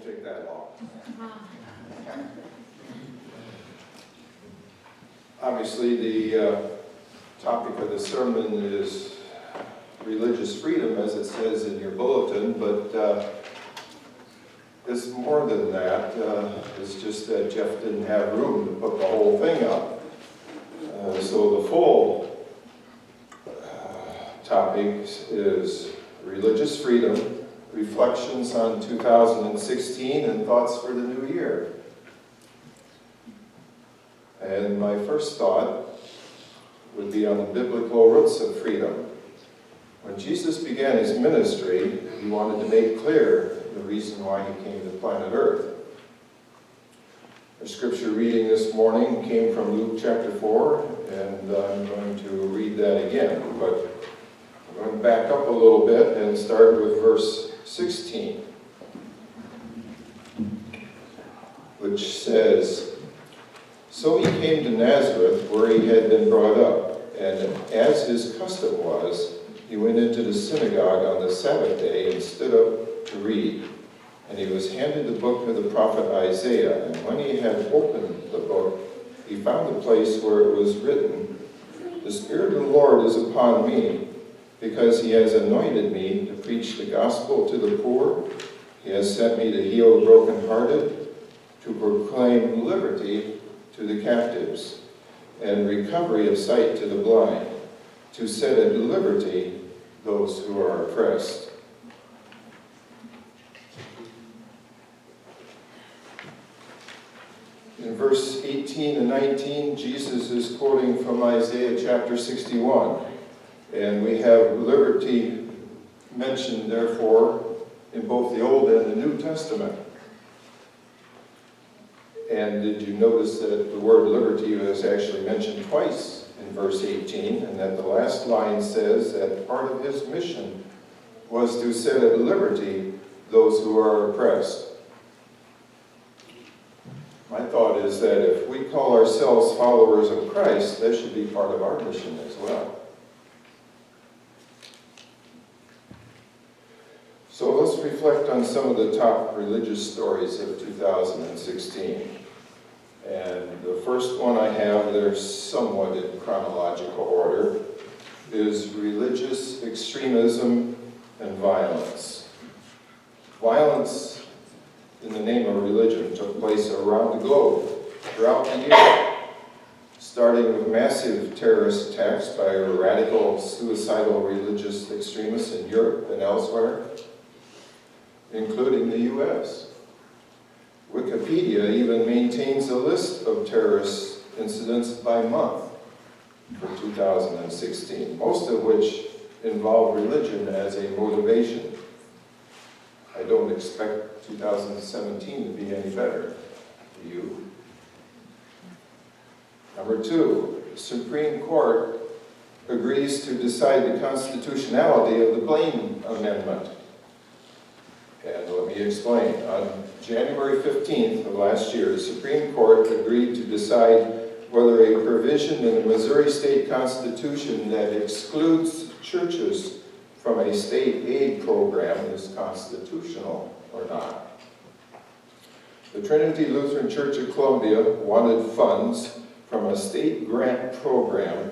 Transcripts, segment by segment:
won't take that long. Obviously, the topic of the sermon is religious freedom, as it says in your bulletin, but it's more than that. It's just that Jeff didn't have room to put the whole thing up. So the full topic is religious freedom, reflections on 2016, and thoughts for the new year. And my first thought would be on the biblical roots of freedom. When Jesus began his ministry, he wanted to make clear the reason why he came to planet Earth. Our scripture reading this morning came from Luke chapter 4, and I'm going to read that again, but I'm going to back up a little bit and start with verse 16, which says, "So he came to Nazareth, where he had been brought up, and as his custom was, he went into the synagogue on the Sabbath day and stood up to read. And he was handed the book of the prophet Isaiah, and when he had opened the book, he found the place where it was written, 'The Spirit of the Lord is upon me, because he has anointed me to preach the gospel to the poor. He has sent me to heal the brokenhearted, to proclaim liberty to the captives, and recovery of sight to the blind, to set at liberty those who are oppressed.'" In verse 18 and 19, Jesus is quoting from Isaiah chapter 61. And we have liberty mentioned, therefore, in both the Old and the New Testament. And did you notice that the word liberty was actually mentioned twice in verse 18, and that the last line says that part of his mission was to set at liberty those who are oppressed? My thought is that if we call ourselves followers of Christ, that should be part of our mission as well. So let's reflect on some of the top religious stories of 2016. And the first one I have, they're somewhat in chronological order, is religious extremism and violence. Violence in the name of religion took place around the globe throughout the year, starting with massive terrorist attacks by radical, suicidal religious extremists in Europe and elsewhere, including the U.S. Wikipedia even maintains a list of terrorist incidents by month for 2016, most of which involve religion as a motivation. I don't expect 2017 to be any better. Do you? Number two, the Supreme Court agrees to decide the constitutionality of the Blaine Amendment. And let me explain. On January 15th of last year, the Supreme Court agreed to decide whether a provision in the Missouri State Constitution that excludes churches from a state aid program is constitutional or not. The Trinity Lutheran Church of Columbia wanted funds from a state grant program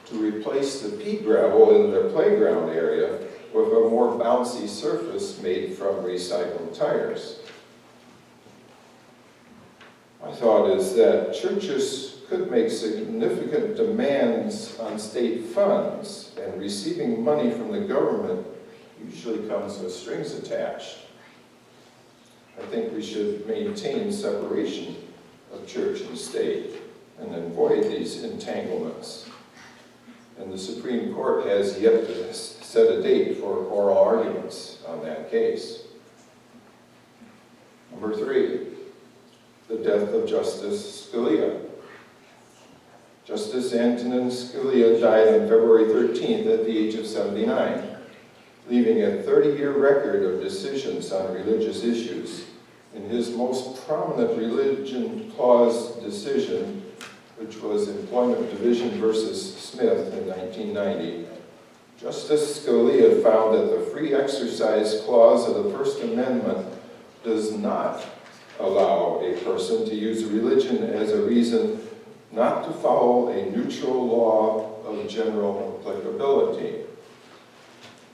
to replace the pea gravel in their playground area with a more bouncy surface made from recycled tires. My thought is that churches could make significant demands on state funds, and receiving money from the government usually comes with strings attached. I think we should maintain separation of church and state and avoid these entanglements. And the Supreme Court has yet to set a date for oral arguments on that case. Number three, the death of Justice Scalia. Justice Antonin Scalia died on February 13th at the age of 79, leaving a 30-year record of decisions on religious issues. In his most prominent religion clause decision, which was Employment Division versus Smith in 1990, Justice Scalia found that the free exercise clause of the First Amendment does not allow a person to use religion as a reason not to follow a neutral law of general applicability.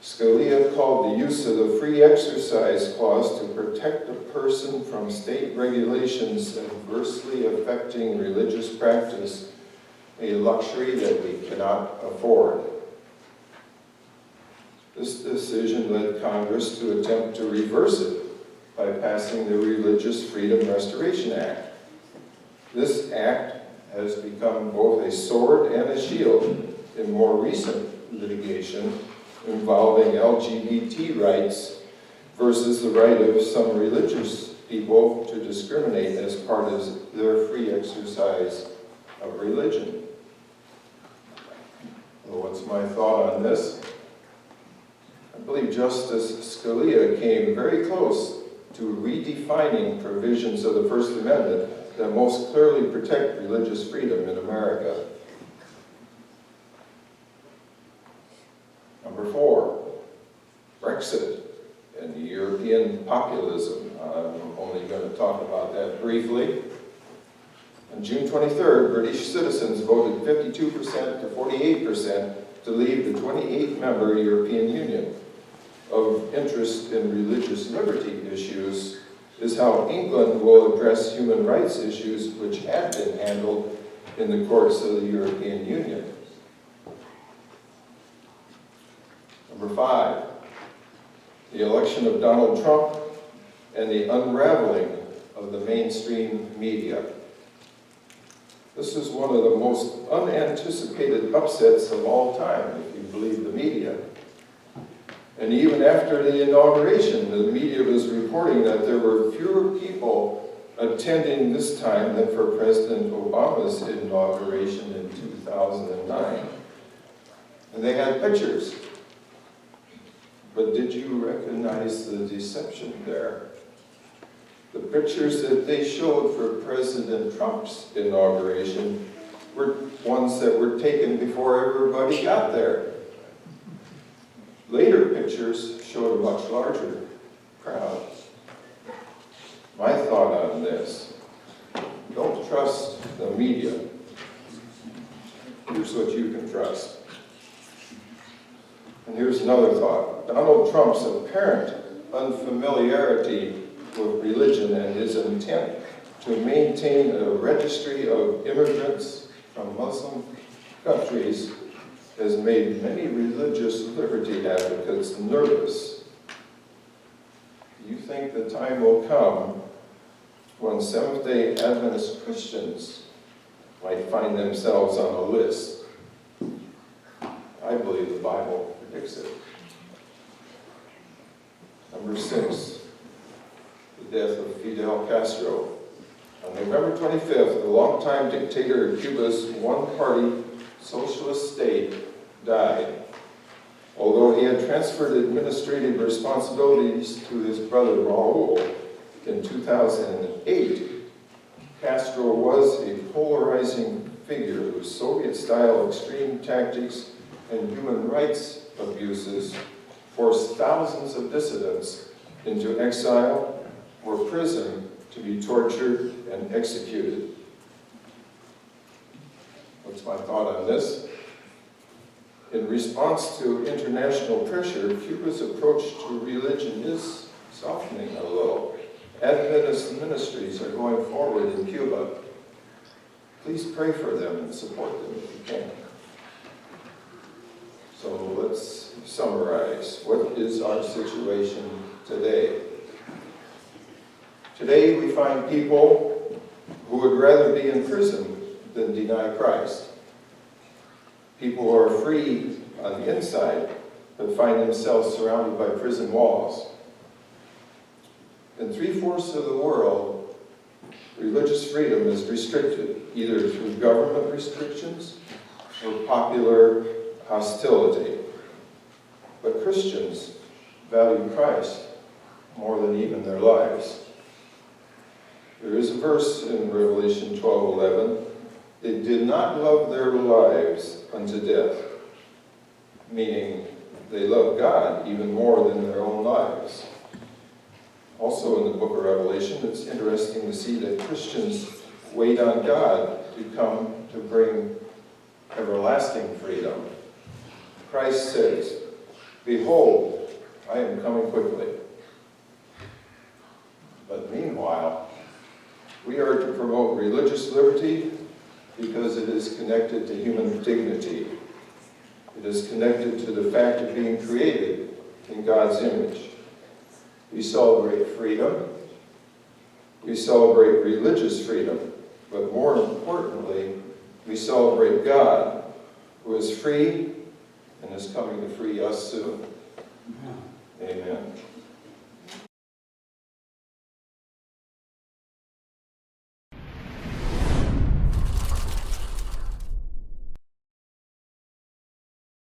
Scalia called the use of the free exercise clause to protect a person from state regulations adversely affecting religious practice a luxury that we cannot afford. This decision led Congress to attempt to reverse it by passing the Religious Freedom Restoration Act. This act has become both a sword and a shield in more recent litigation involving LGBT rights versus the right of some religious people to discriminate as part of their free exercise of religion. Well, what's my thought on this? I believe Justice Scalia came very close to redefining provisions of the First Amendment that most clearly protect religious freedom in America. Number 4, Brexit and European populism. I'm only going to talk about that briefly. On June 23rd, British citizens voted 52% to 48% to leave the 28-member European Union. Of interest in religious liberty issues is how England will address human rights issues which have been handled in the courts of the European Union. Number 5, the election of Donald Trump and the unraveling of the mainstream media. This is one of the most unanticipated upsets of all time, if you believe the media. And even after the inauguration, the media was reporting that there were fewer people attending this time than for President Obama's inauguration in 2009. And they had pictures. But did you recognize the deception there? The pictures that they showed for President Trump's inauguration were ones that were taken before everybody got there. Later pictures showed a much larger crowd. My thought on this: don't trust the media. Here's what you can trust. And here's another thought. Donald Trump's apparent unfamiliarity with religion and his intent to maintain a registry of immigrants from Muslim countries has made many religious liberty advocates nervous. Do you think the time will come when Seventh-day Adventist Christians might find themselves on a list? I believe the Bible predicts it. Number 6, the death of Fidel Castro. On November 25th, the longtime dictator of Cuba's one-party socialist state died. Although he had transferred administrative responsibilities to his brother Raul in 2008, Castro was a polarizing figure whose Soviet-style extreme tactics and human rights abuses forced thousands of dissidents into exile or prison to be tortured and executed. What's my thought on this? In response to international pressure, Cuba's approach to religion is softening a little. Adventist ministries are going forward in Cuba. Please pray for them and support them if you can. So let's summarize. What is our situation today? Today we find people who would rather be in prison than deny Christ. People who are free on the inside but find themselves surrounded by prison walls. In 3/4 of the world, religious freedom is restricted, either through government restrictions or popular hostility. But Christians value Christ more than even their lives. There is a verse in Revelation 12:11, they did not love their lives unto death, meaning they love God even more than their own lives. Also in the book of Revelation, it's interesting to see that Christians wait on God to come to bring everlasting freedom. Christ says, "Behold, I am coming quickly." But meanwhile, we are to promote religious liberty because it is connected to human dignity. It is connected to the fact of being created in God's image. We celebrate freedom. We celebrate religious freedom. But more importantly, we celebrate God, who is free and is coming to free us soon. Amen.